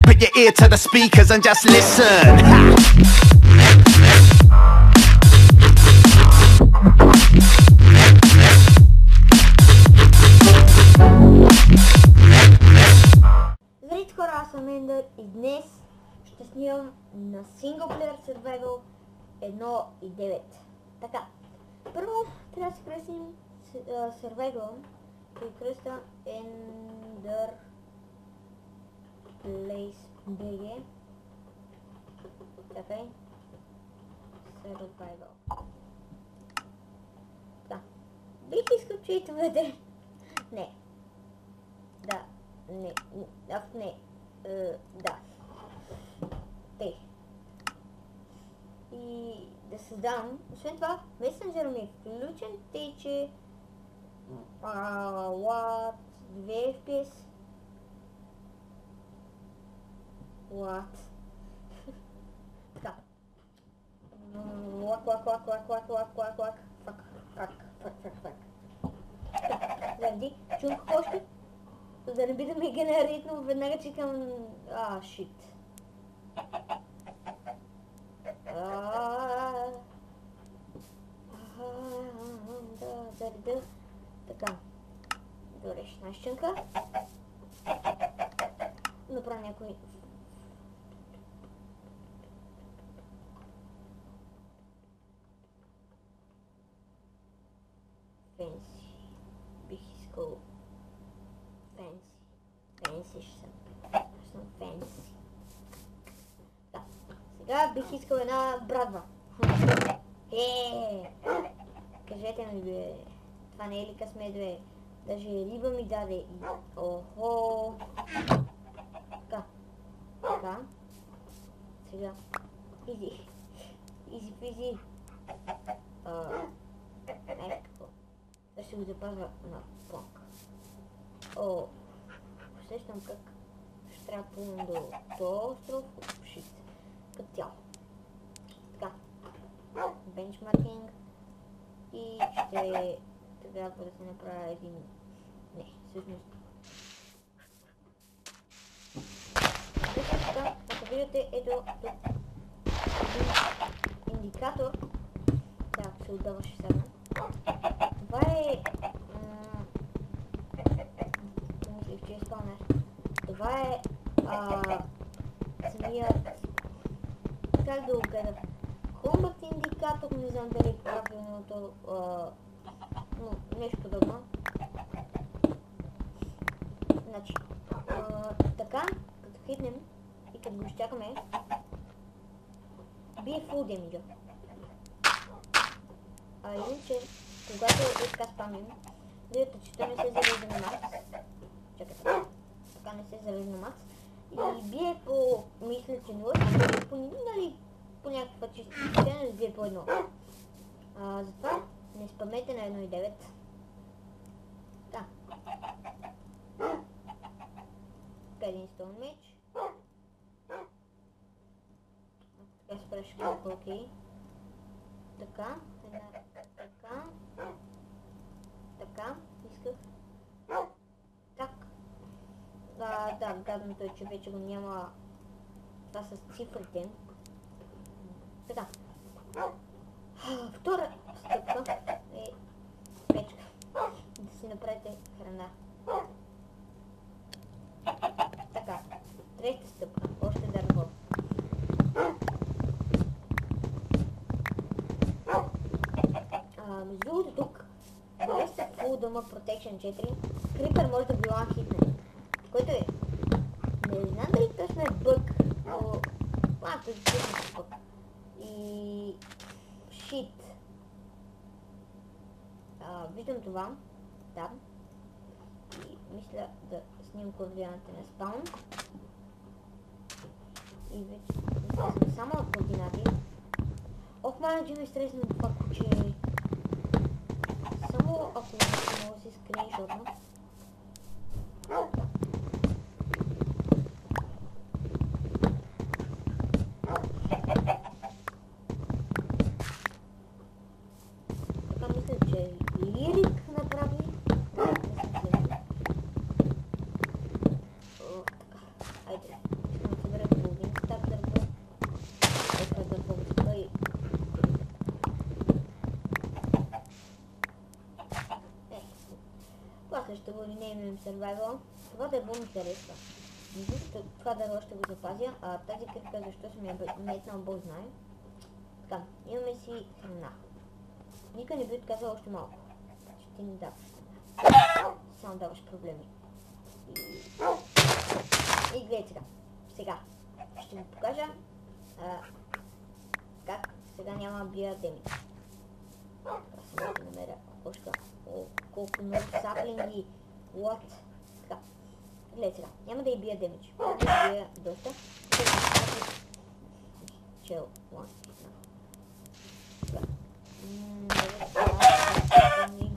Put your ear to the speakers and just listen. Ha! Здравейте хора, аз съм Ендър и днес ще снимам на Singleplayer Survival 1.9. Така, първо трябва да си кръстим Survival и кръста Ender Place BG. Чакай. Survival. Да. Бих искал, че и това да... Не. Да. Не. Да. Тей. И да създавам. Освен това, месенджера ми е включен, тъй че... What? 2 FPS? What? Така. Лак. Фак. Заради, чувам какво още? За да не би да ми генеритно, веднага чекам... Шит. Да. Така. Добре, ще нащенка. Направя някой... Фенси. Бих искал... Фенси ще съм. Аз съм фенси. Да. Сега бих искал една брадва. Кажете ми, бе. Това не е ли късмет, бе? Даже риба ми даде. Охо. Така. Сега. Изи физи. Какво? Да ще го запазва на планка. Усещам как ще трябва да плувам до този остров. Шит. Като цяло. Така. Бенчмаркинг. И ще трябва да се направя един... Не, всъщност. Така, ако виждате, ето тук един индикатор. Да, се отдаваше сега. Това е... Мислих, че е спалнер. Това е... самият... Как да го гледа? Комбат индикатор, не знам дали е правилното... но нещо подобно. Значи... така, като хитнем и като го изчакаме... бие фул демиджа. Иначе, когато е така спамим, виждате, че той не се зарежда на макс. Чакайте, така не се зарежда на макс. И бие по, мисля, че 0, нали, по някаква чистота, бие по 1. Затова не спамете на 1.9. Да. Така един стон меч. Така спреш колко окей. Така, така, исках. Так. Да, гадното е, че вече го няма това с цифрите. Така. Втора стъпка е печка. Да си направите храна. Така. Трета стъпка. Още дърво. Между другото тук, без Full Dome Protection 4, Крипър може да би ланхитне. Който е... Не знам дали точно е бъг, но... този е бъг. И... Шит. Виждам това. Да. И мисля да снимам координатите на спаун. И вече... Мисля само координати. Ох, маля, че ме стресна това куче. Само ако не мога да си скриншотна. Така мисля, че Лирик направи. Айде. играем Survival. Това дърво ми харесва. Това дърво ще го запазя, а тази кирка защо съм я метнал, Бог знае. Така, имаме си храна. Никой не би отказал още малко. Ще ти не даваш храна. Само даваш проблеми. И гледай сега. Сега ще ви покажа как сега няма бия демидж. Сега ще намеря кошка. О, колко много саплинги. What? Така. Гледай сега. Няма да и бия демидж. Да бия доста. Чел. Не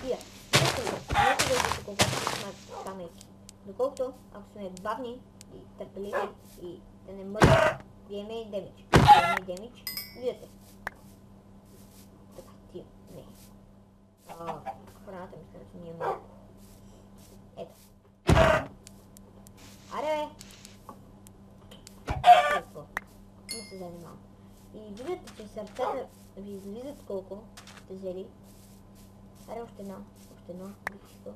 бия. Доколкото, ако сме бавни и търпеливи и да не мърдат, биеме и демидж. Виждате. Така, тия, не. Храната ми стана, че ни е малко. Ето. Аре, бе! Какво? Не се занимавам. И виждате, че сърцата ви излизат колко сте взели. Аре, още една. Бих искал.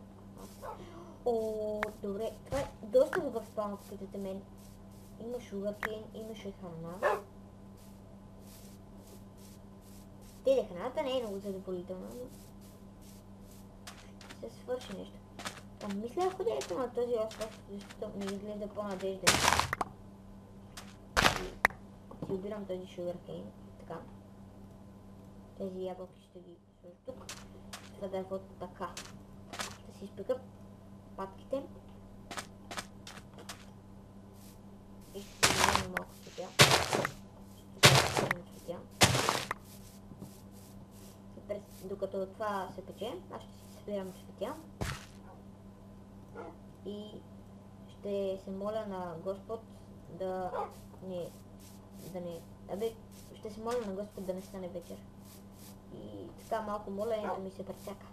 О, добре. Това е доста добър спаун, ако питате мен. Има шугаркейн, имаше храна. Храната не е много задоволителна, но ще се свърши нещо. Мисля ходенето на този остров, защото ми изглежда по-надежден. Си обирам този шугаркейн. Така. Тези ябълки ще ги сложа тук. Това да е вот така. Ще си изпека патките. И ще си вземем малко цветя. Докато това се пече, аз ще си събирам цветя. И ще се моля на Господ ще се моля на Господ да не стане вечер. И така малко моленето ми се пресяка.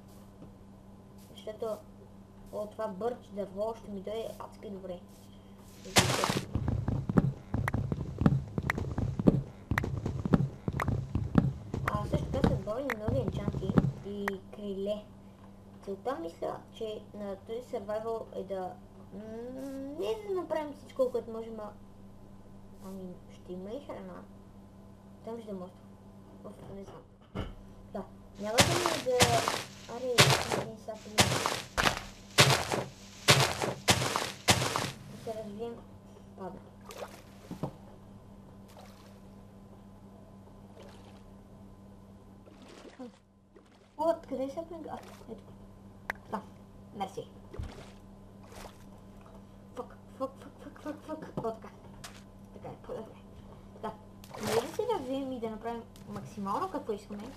Защото от това бърч дърво ще ми дойде адски добре. Също така са добавили нови енчанти и криле. Целта мисля, че на този survival е да не да направим всичко, което можем, ще има и храна. Там виждам остров. Не знам. Да, няма да ми да... Аре, един сапли. Да се развием. Пада. Откъде е саплинга? Ето. Да, мерси. Фък. О, така. Така е, по-добре. Да, не да се развием и да направим максимално какво искаме.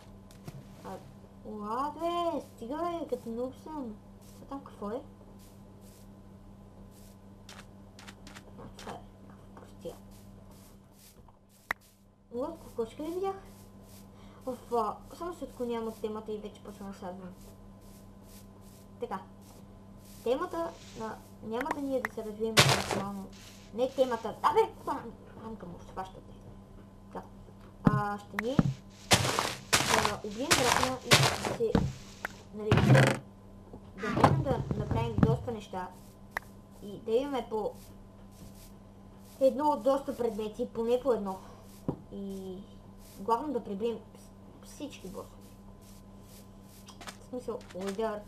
Бе, стига бе, като нуб съм. Това там какво е? Това е някаква простия. Кокошка ли видях? Само се отклонявам от темата и вече почвам да сазвам. Така. Темата на... Няма да ние да се развием максимално. Не темата... Рамка му, сващате. Така. Ще ни да убием дракона и да се... Нали... Да можем да направим доста неща. И да имаме по... едно от доста предмети, поне по едно. И... главно да пребием всички босове. В смисъл, Уидър,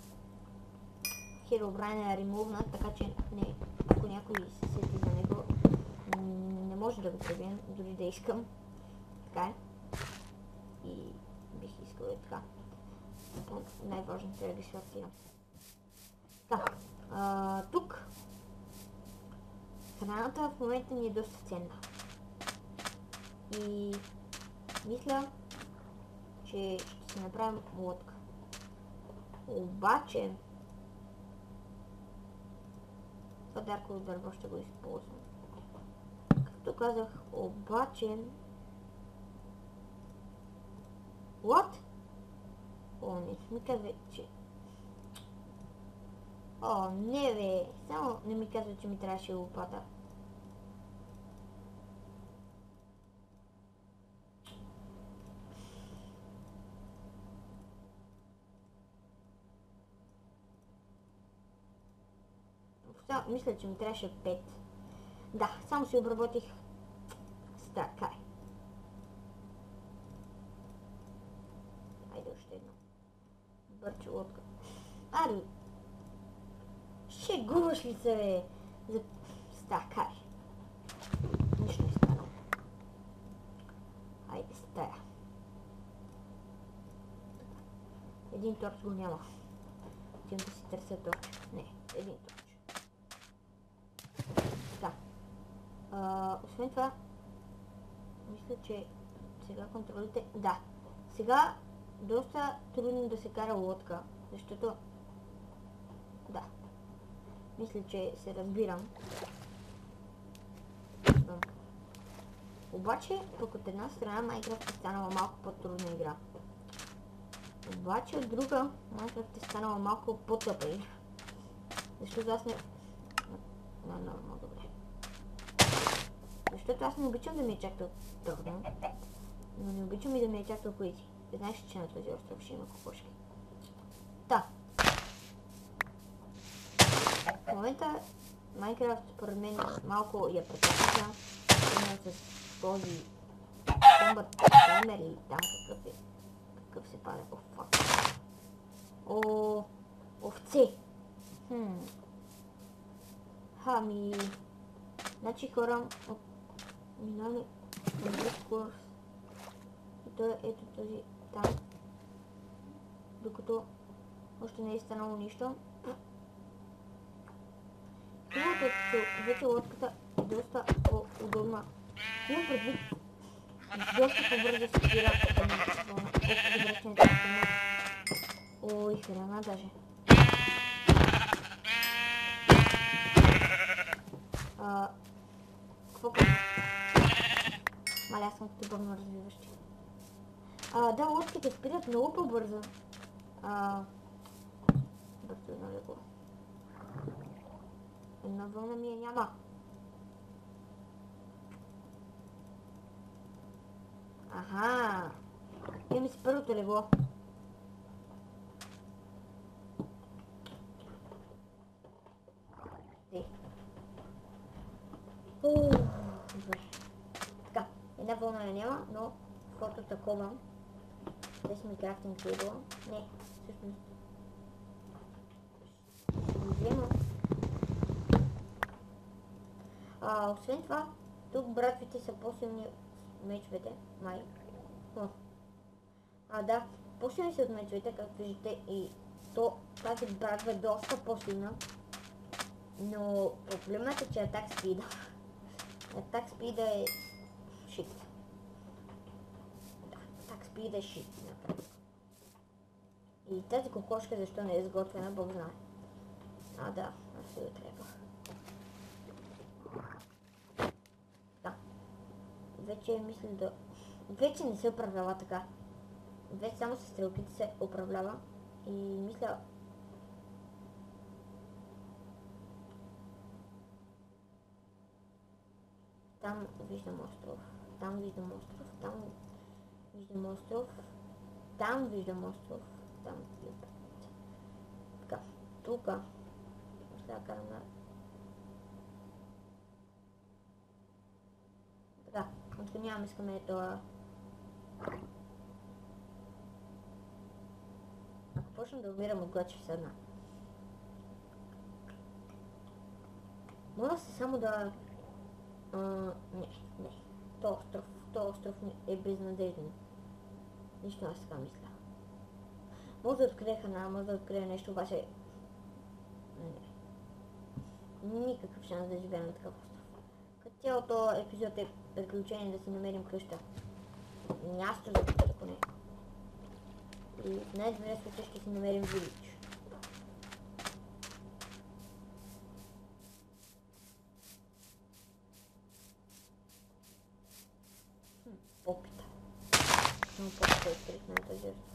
Херобрайн е ремувнат, така че не, ако някой се сети за него, не може да го пребием, дори да искам. Така е. И бих искал и така. Най-важната регистрация. Така, тук храната в момента ни е доста ценна. И мисля, че ще си направим лодка. Обаче това дарково дърво ще го използвам. Както казах, обаче... What? О, не ми казва, че... О, не бе! Само не ми казва, че ми трябваше лопата. Мисля, че ми трябваше 5. Да, само си обработих стакай. Айде още едно. Бърче лодка. Ари! Шегуваш ли се, бе? За стакай. Нищо не стана. Айде, стая. Един торч го няма. Отивам да си търся торч. Не, един торч. Така. Освен това, мисля, че сега контролите... Да. Сега доста трудно да се кара лодка, защото... Да. Мисля, че се разбирам. Обаче, пък от една страна Майнкрафт е станала малко по-трудна игра. Обаче от друга, Майнкрафт е станала малко по-тъпа игра. Защото аз не... Нормално, добре. Защото аз не обичам да ми е чак трудно, но не обичам и да ми е чак толкова изи. Знаеш, че на този остров ще има кокошки. Та. В момента Майнкрафт според мен малко я претаписа. Именно с този комбат таймер или там какъв се пада. О, фак. О, овце. Ами... Значи хора, минаваме към друг курс. И то е ето този там. Докато още не е станало нищо. Хубавото е, че вече лодката е доста по-удобна. Имам предвид, доста по-бързо се спира колкото добре, че не трябва. Ой, храна даже. Какво казвам? Маля, аз съм като бърно развиващи. Да, лодките спират много по-бързо. Бързо едно легло. Една вълна ми няма. Аха. Имаме си първото легло. Добре. Така, една вълна я няма, но каквото такова. Къде сме крафтинг тейбъла? Не, всъщност. Взема. Освен това, тук братвите са по-силни мечовете. Май. Да, по-силни са от мечовете, както виждате, и то тази братва е доста по-силна. Но проблемът е, че атак спида. Атак спида е шит. Да, атак спида е шит. И тази кокошка защо не е изготвена, Бог знае. Да, аз си го трябва. Да. Вече мисля да... Вече не се управлява така. Вече само с стрелките се управлява. И мисля... Там виждам остров. Там виждам остров. Там виждам остров. Там виждам остров. Там виждам. Така, тука. Сега карам на... Така, отклонявам искаме това. Ако почнем да умирам от глад, ще седна. Моля се само да... Не. То остров е безнадежден. Нищо аз така мисля. Може да открия храна, може да открия нещо, обаче... Не. Никакъв шанс да живеем на такъв остров. Като цялото епизод е приключение да си намерим къща. Място за къща поне. И в най-добрия случай ще си намерим вилич. Опита. Много по-добре открих на тази остров.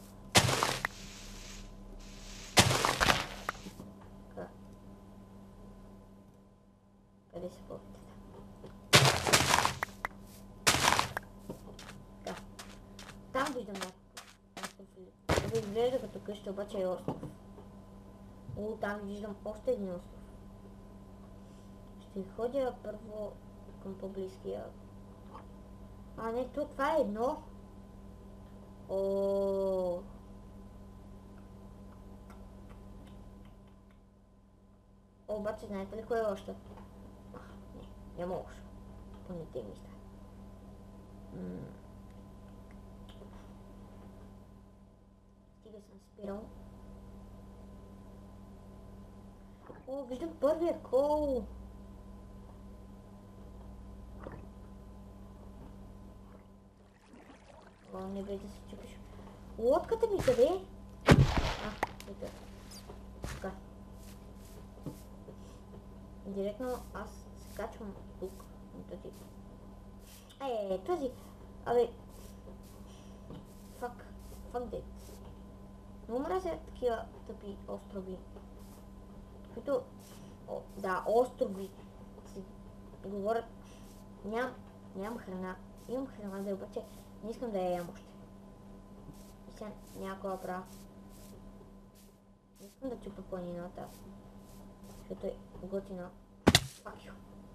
Къде са попитата? Да. Там виждам някакъв. Това изглежда като къща, обаче е остров. Там виждам още един остров. Ще ходя първо към по-близкия. А, не, това е едно. О. Обаче, знаете ли кое е още? Не, няма още. Поне те мисля. Стига съм спирал. О, виждам първия кол. О, не бе да се чупиш. Лодката ми къде е? Ето. Така. Директно аз се качвам тук. Този. Абе. Фак дет. Но мразя такива тъпи острови. Които... Да, острови. Си говорят... Нямам храна. Имам храна, да обаче не искам да я ям още. И сега някаква права. Не искам да чупа планината. Защото е готина.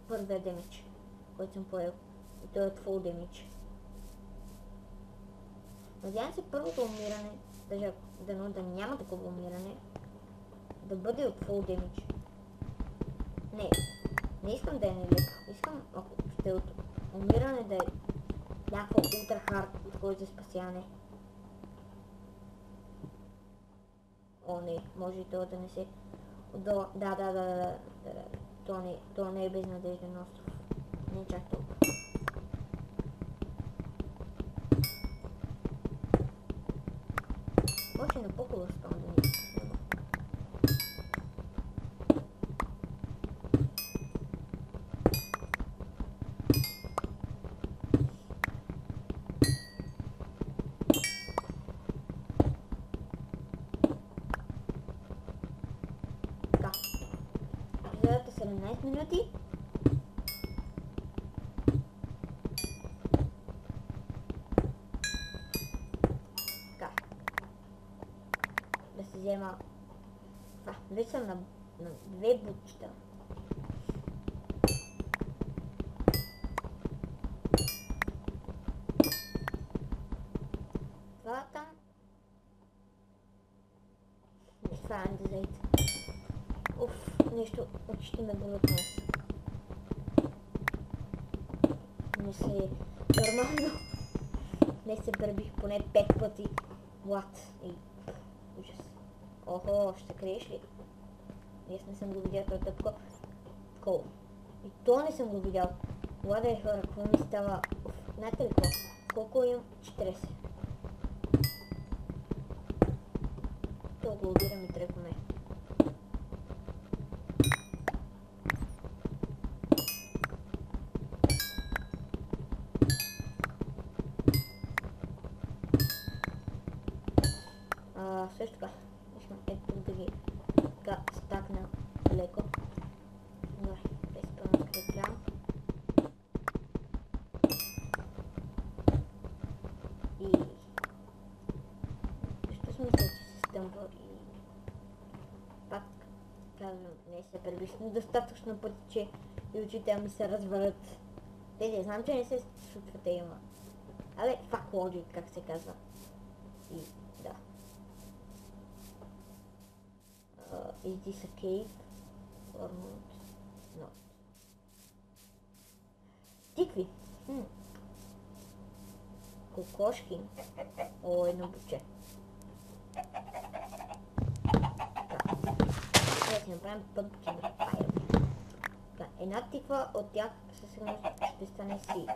Първия демидж, който съм поел. И той е от full damage. Надявам се първото умиране, даже да няма такова умиране, да бъде от full damage. Не искам да е нелепо. Искам, ако ще от умиране да е някакво ултра хард, такова за спасяване. О, не, може и това да не се... Да. То не е безнадежден остров. Не чак толкова. Може на по-хубав спам да ни снима. Така. Епизодът е 17 минути. Взема... Вече съм на 2 бутчета. Това там... Това е андезайт. Уф, нещо очите ме болят днес. Не се... Нормално. Днес се бърбих поне 5 пъти. What? Ужас. Охо, ще криеш ли? Аз не съм го видял, той е тъпко. Кол. И то не съм го видял. Лада е хора, какво ми става? Знаете ли какво? Колко имам? 40. Толкова убирам и тръкваме. Също така. Ето да ги стакна леко. Добре, безпълно скреплям. И... Защо съм мисля, че се стъмва и... Пак казвам, не се превишна достатъчно пъти, че и очите ми се развалят. Те знам, че не се случва те има. Абе, fuck logic, как се казва. И да. Is this a cave or not? Not. Тикви. Кокошки. О, едно буче. Сега си направим пъпки на пайра. Една тиква от тях със сигурност ще стане сид.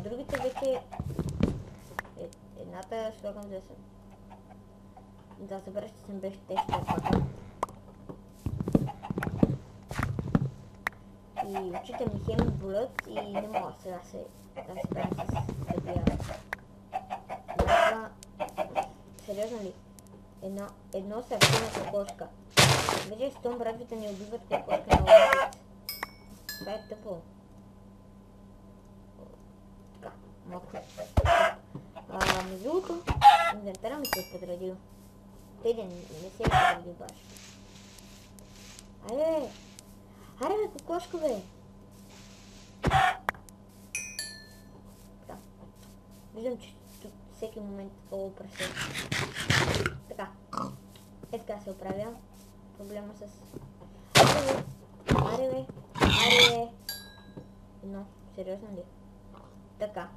Другите вече... Едната слагам за съм. Да, събера, че съм беше тежка пака. И очите ми хем болят и не мога сега да се правя с такива. Сериозно ли? Едно сърце на кокошка. Вече с том братвите ни убиват кокошка на лодец. Това е тъпо. Така, малко. Между другото, инвентара ми се е подредил. Те не се е подредил баш. Айде, Аре бе, кокошко бе! Така. Виждам, че тук всеки момент прасе. Така. Е така се оправя. Проблема с... Аре бе! Но, сериозно ли? Така.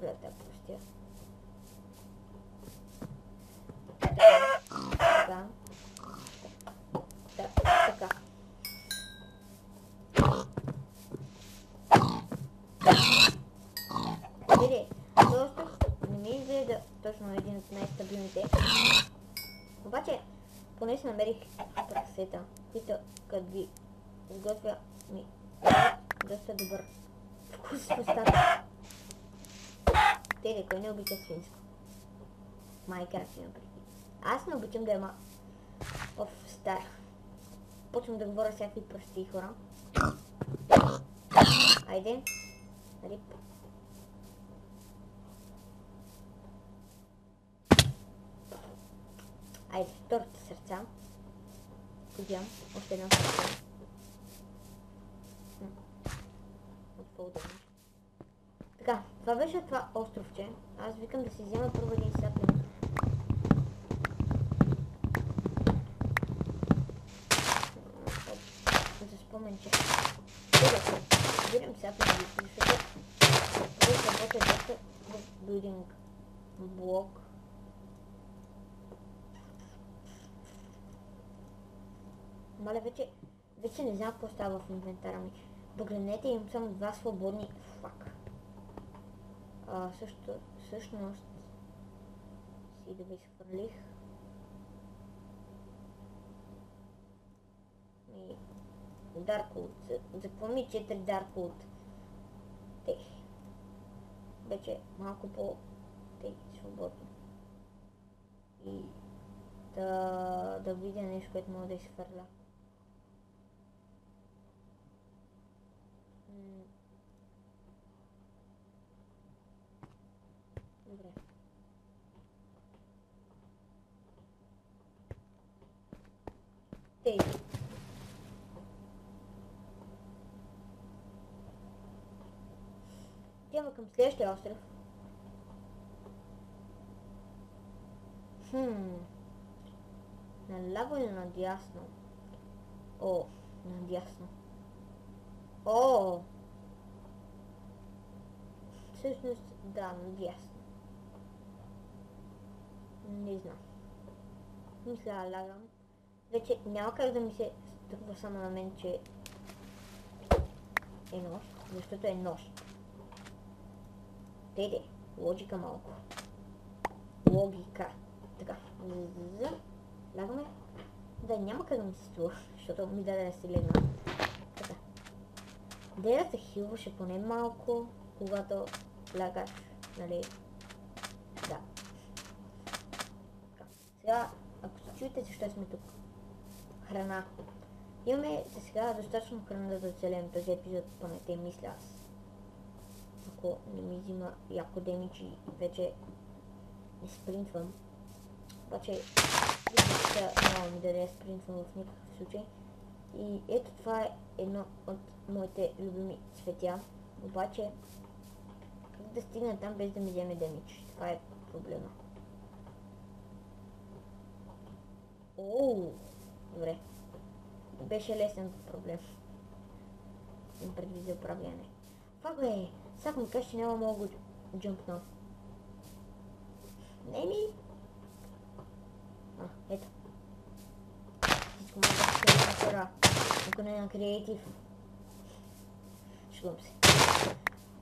Да те простя. Така. Така. Види, просто не ми изгледа точно един от най-стабилните. Обаче, поне си намерих прасета, които като ги изготвя ми доста добър вкус в устата. Кой не обича свинско? Майнкрафт има преди. Аз не обичам да има стар. Почвам да говоря всякакви прости хора. Айде. Рип. Айде, втората сърца. Подявам още едно сърце. От по-удобно. Така, това беше това островче. Аз викам да си взема първо един саплинг. За споменче. Взирам саплинги, защото това работя доста в билдинг блок. Маля, вече не знам какво става в инвентара ми. Погледнете, имам само 2 свободни. Фак. Всъщност си да ви изхвърлих. И Darkwood. Запомни 4 Darkwood. Те. Вече малко по-те свободно. И да видя нещо, което мога да изхвърля. Добре. Тей. Отиваме към следващия остров. Наляво или надясно? О, надясно. О! Всъщност, да, надясно. Не знам. Мисля, лягам. Вече няма как да ми се струва само на мен, че е нощ, защото е нощ. Теде, логика малко. Логика. Така. Лягаме. Да, няма как да ми се струва, защото ми даде да си легна. Така. Дай да се хилваше поне малко, когато лягаш, нали? Да. Така. Сега, ако се чуете защо сме тук. Храна. Имаме за сега достатъчно храна да оцелем този епизод, поне те мисля аз. Ако не ми взима яко демидж, вече не спринтвам. Обаче, няма ми да спринтвам в никакъв случай. И ето това е едно от моите любими цветя. Обаче, как да стигна там без да ми вземе демидж? Това е проблема. Оу! Добре. Беше лесен проблем. Им предвид за управляне. Това бе! Сега ми кажа, че няма много джумпна. Не ми! Ето. Всичко мога да се натора. Ако не е на креатив. Шугам се.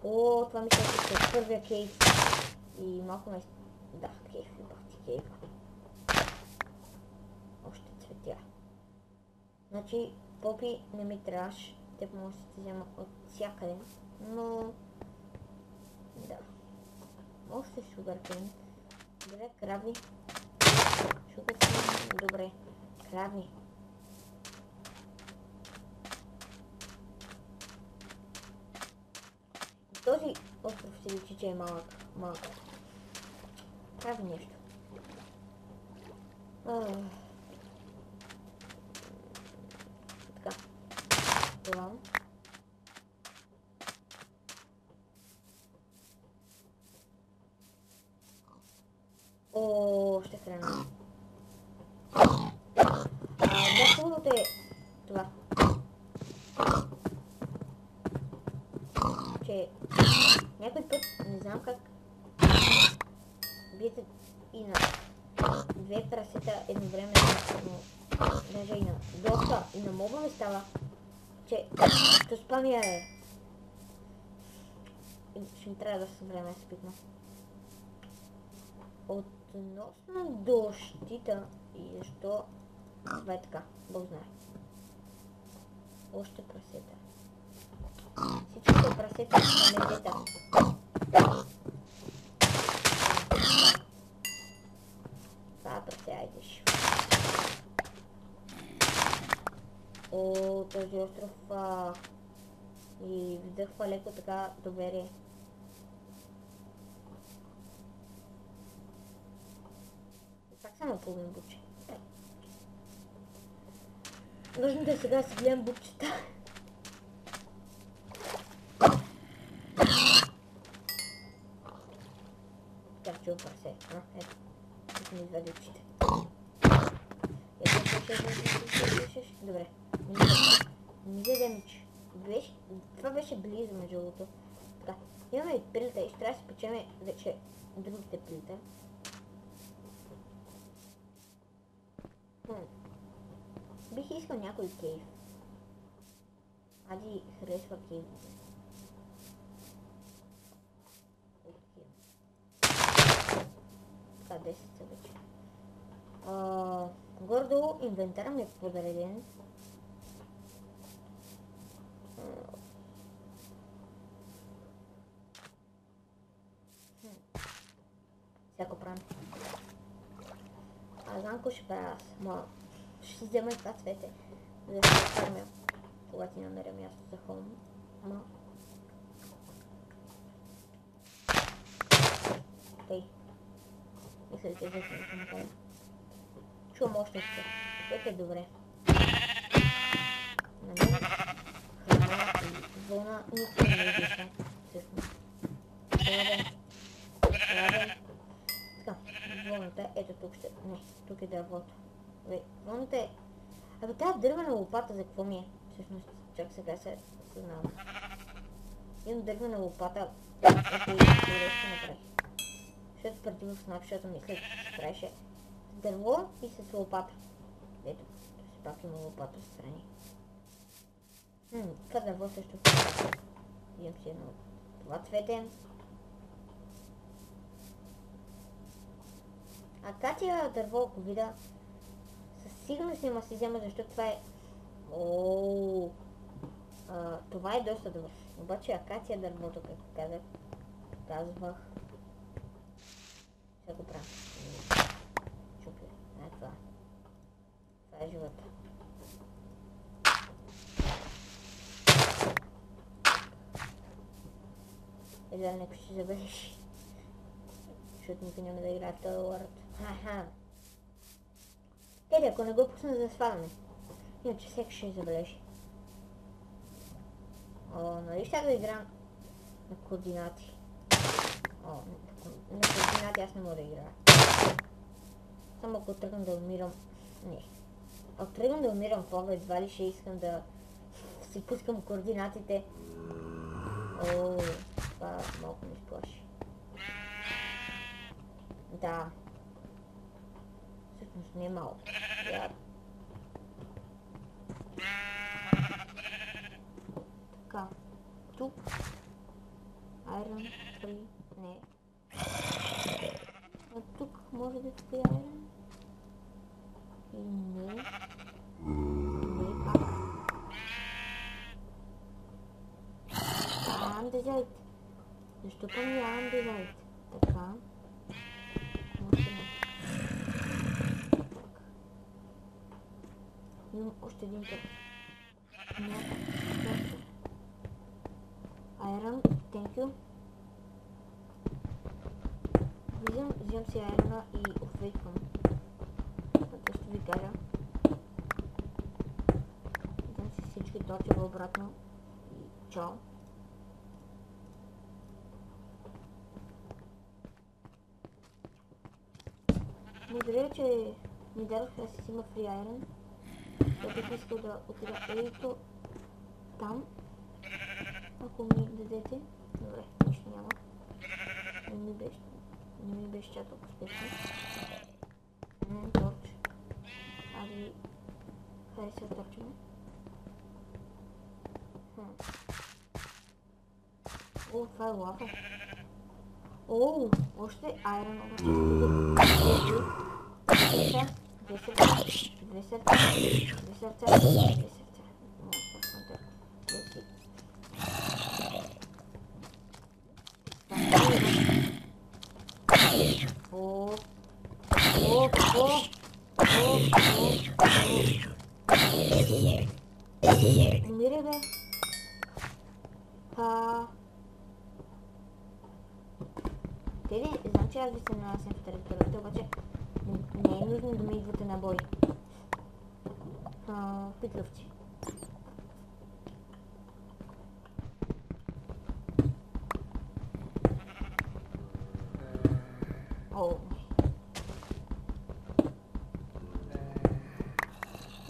О, това ми се е първия кейв. И малко ме... Да, кейв. Бахти кейв. Още цветя. Значи, попи не ми трябваш. Те може да се взема от всякъде. Но... Да. Още шугаркейн. Добре, крави. Шугаркейн. Добре. Крави. Този остров се личи, че е малък. Прави нещо. Така. това. О, ще храна. Да, хубавото е това. Че някой път, не знам как, биете и на две прасета едновременно, но даже и на доста, и на моба ми става, че то спамя е. Ще ми трябва да се време да спитна. Относно дощита и защо това е така, Бог знае. Още прасета. Всичките прасета са медета. Това прасе, айдеш. О, този остров и вдъхва леко така доверие. Пак само половин буче. Нужно да сега си гледам бучета. Така че опърсе. Ето. Тук ми извади очите. Добре. Не демич. Това беше близо между другото. Така. Имаме и пилата и ще трябва да си печеме вече другите пилите. Бих искал някой кейв. Ади харесва кейв. Така, 10 са вече. Гордо инвентара ми е подреден. Всяко правим. Знам какво ще правя аз. Ще си взема това цвете, за да се фармя, когато ти намеря място за холм. Тъй. Мисля, че взех нещо накъде. Чувам още ще. Което е добре. Нали? Храна и вълна никога не е излишна. Всъщност. Сладен. Така, вълната, ето тук ще... Не, тук е дървото. Вълната е... Абе тази дървена лопата за какво ми е? Всъщност, чак сега се съзнавам. Имам дървена лопата, ако и ще направи. Защото преди в снапшота мисля, че се правеше с дърво и с лопата. Ето, си пак има лопата страни. Това дърво също. Имам си едно това цвете. Акация дърво, ако видя, със сигурност няма си взема, защото това е... това е доста добър. Обаче акация дървото, както казвах. Сега го правя. Чупли. Това. Това е живота. Едва някой ще забележи. Защото никой няма да играе в този лорд. Еде, ако не го пусна да сваляме. Иначе всеки ще забележи. Нали ще да играм на координати? На координати аз не мога да играя. Само ако тръгвам да умирам... Не. Ако тръгвам да умирам в това, едва ли ще искам да си пускам координатите. Това малко ми сплаши. Да. Всъщност не е малко. Така. Тук. Iron 3. Не. А тук може да стои Iron. И не. Не пак. Андезайт. Защо па ми андезайт? Така. Имам още един тъп. Iron, thank you. Взимам си айрона и офейквам. Това ще ви кажа. Взимам си всички точки обратно. И чао. Благодаря, че ми дадохте да си взима Free Iron. Да бих искал да отида ето там. Ако ми дадете. Добре, нищо няма. Не ми беше чак толкова успешно. Торч. Хайде се отточим. О, това е лава. О, още айрон. Две сърца. Умири, бе. Теди, знам, че аз ви се нанасям в територията, обаче не е нужно да ми идвате на бой. Питлъвци. О,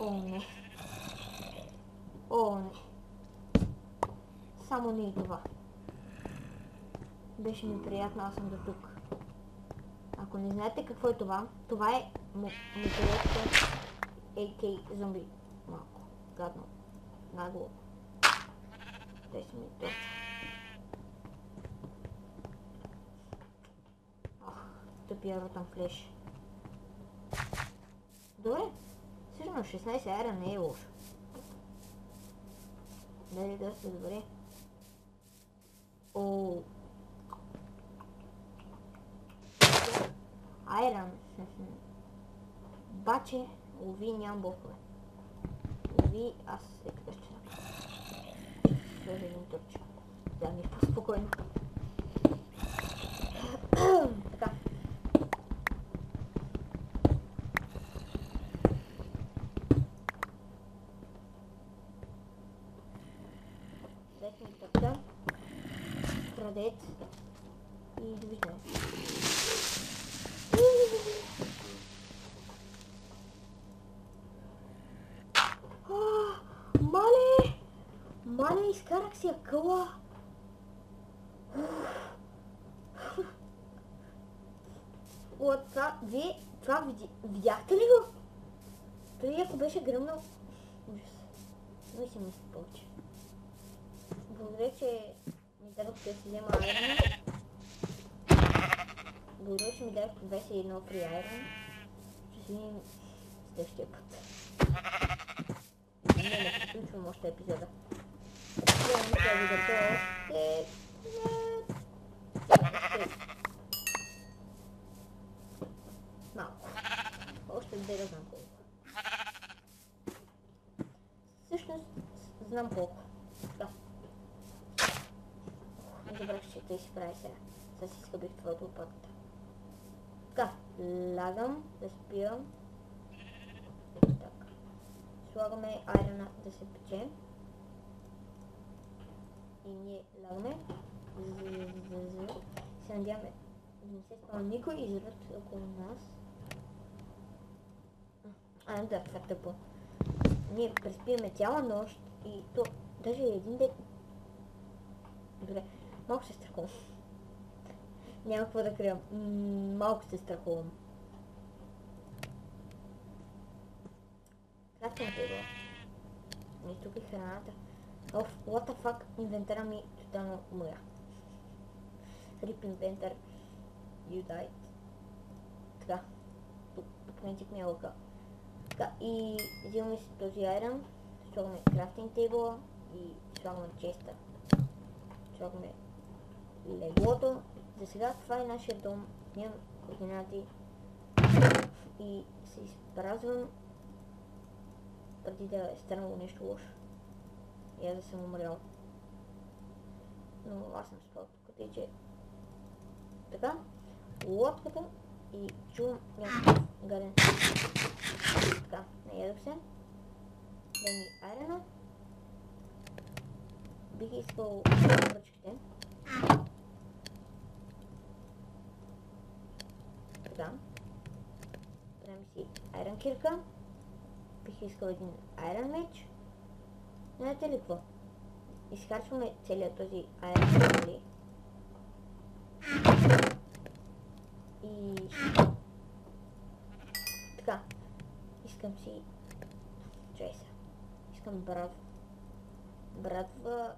не. О, не. Само не и това. Беше ми приятно, аз съм до тук. Ако не знаете какво е това, това е моториятка AK зомби. Малко гадно. Нагло. Те са ми точно. Тъпия ротан флеш. Добре. Всъщност 16 айра не е лошо. Дали доста добре. Ооо. Айран. Баче, лови, нямам блокове. Лови, аз е така ще сложа един турче. Да ми е по-спокойно. Така. Дайте ми топка. Крадец. И довиждане. Мале, изкарах си акъла. Това видяхте ли го? Той ако беше гръмнал... Ужас. Но си мисля повече. Благодаря, че ми дадохте да си взема айрона. Благодаря, че ми дадохте 21 при айрон. Ще си видим следващия път. Не приключвам още епизода. Малко. Още да знам колко. Всъщност знам колко. Да. Не забрах, че той си прави сега. Сега си изхъбих това от лопатката. Така, лагам, да спирам. Така. Слагаме айрона да се пече. И ние лагаме. Се надяваме да не се спава никой извън около нас. Да, това е тъпо. Ние преспиваме цяла нощ и то даже един ден... Добре, малко се страхувам. Няма какво да крия. Малко се страхувам. Кратко тегло. И тук е храната. Оф, what the fuck, инвентара ми тотално умря. Rip инвентар, you died. Така, тук по принцип ми е лъка. Така, и взимаме си този айрон, слагаме крафтинг тейбъла и слагаме честа. Слагаме леглото. За сега това е нашия дом, нямам координати и се изпразвам преди да е станало нещо лошо. И аз да съм умрял. Но аз съм спал тук, тъй че... Така, лодката и чувам някакъв гаден. Така, наядох се. Дай ми айрона. бих искал ръчките. Така. Правим си Iron кирка. Бих искал един Iron меч. Знаете ли какво? Изхарчваме целият този Iron меч. И... така. Искам си... чай сега. Искам братва. Братва